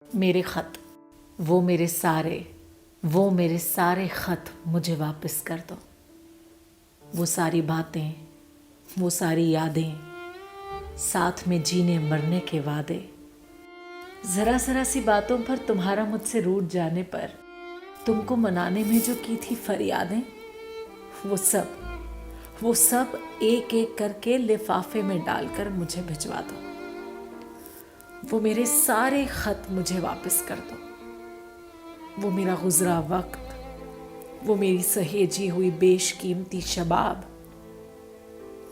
मेरे खत, वो मेरे सारे खत मुझे वापस कर दो। वो सारी बातें, वो सारी यादें, साथ में जीने मरने के वादे। जरा जरा सी बातों पर तुम्हारा मुझसे रूठ जाने पर तुमको मनाने में जो की थी फरियादें, वो सब एक एक करके लिफाफे में डालकर मुझे भिजवा दो। वो मेरे सारे खत मुझे वापस कर दो। वो मेरा गुजरा वक्त, वो मेरी सहेजी हुई बेशकीमती शबाब।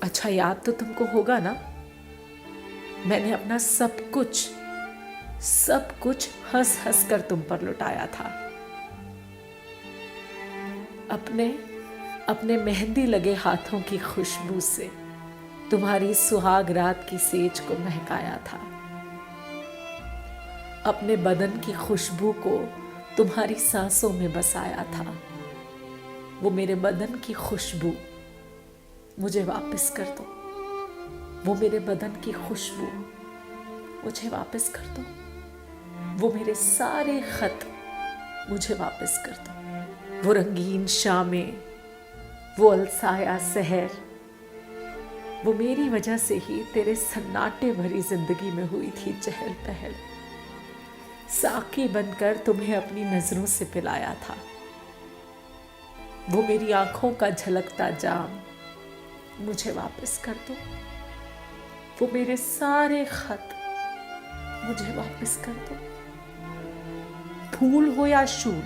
अच्छा याद तो तुमको होगा ना, मैंने अपना सब कुछ हंस हंस कर तुम पर लुटाया था। अपने मेहंदी लगे हाथों की खुशबू से तुम्हारी सुहाग रात की सेज को महकाया था। अपने बदन की खुशबू को तुम्हारी सांसों में बसाया था। वो मेरे बदन की खुशबू मुझे वापस कर दो। वो मेरे बदन की खुशबू मुझे वापस कर दो। वो मेरे सारे खत मुझे वापस कर दो। वो रंगीन शामें, वो अलसाया सहर, वो मेरी वजह से ही तेरे सन्नाटे भरी जिंदगी में हुई थी चहल पहल। साकी बनकर तुम्हें अपनी नजरों से पिलाया था। वो मेरी आंखों का झलकता जाम मुझे वापस कर दो। वो मेरे सारे खत मुझे वापस कर दो। फूल हो या शूल,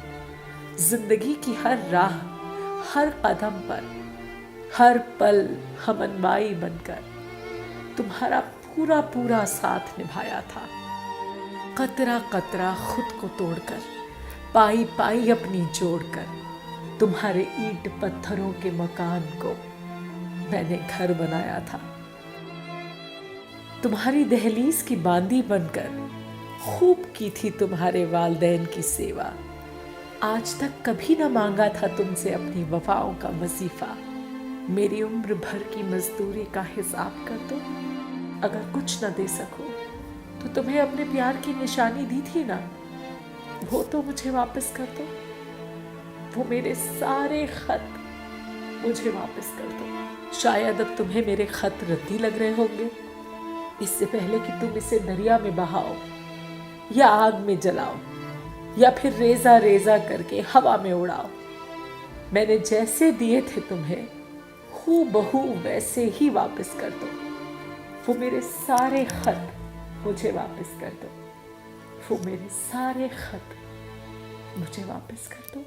जिंदगी की हर राह, हर कदम पर, हर पल हमनवाई बनकर तुम्हारा पूरा पूरा साथ निभाया था। कतरा कतरा खुद को तोड़कर, पाई पाई अपनी जोड़कर, तुम्हारे ईंट पत्थरों के मकान को मैंने घर बनाया था। तुम्हारी दहलीज की बांदी बनकर खूब की थी तुम्हारे वालदैन की सेवा। आज तक कभी न मांगा था तुमसे अपनी वफाओं का वजीफा। मेरी उम्र भर की मजदूरी का हिसाब कर दो। अगर कुछ न दे सको तो तुम्हें अपने प्यार की निशानी दी थी ना, वो तो मुझे वापस कर दो। वो मेरे सारे खत मुझे वापस कर दो। शायद अब तुम्हें मेरे खत रद्दी लग रहे होंगे। इससे पहले कि तुम इसे दरिया में बहाओ या आग में जलाओ या फिर रेजा रेजा करके हवा में उड़ाओ, मैंने जैसे दिए थे तुम्हें हूबहू वैसे ही वापस कर दो। वो मेरे सारे खत मुझे वापस कर दो। वो मेरे सारे खत मुझे वापस कर दो।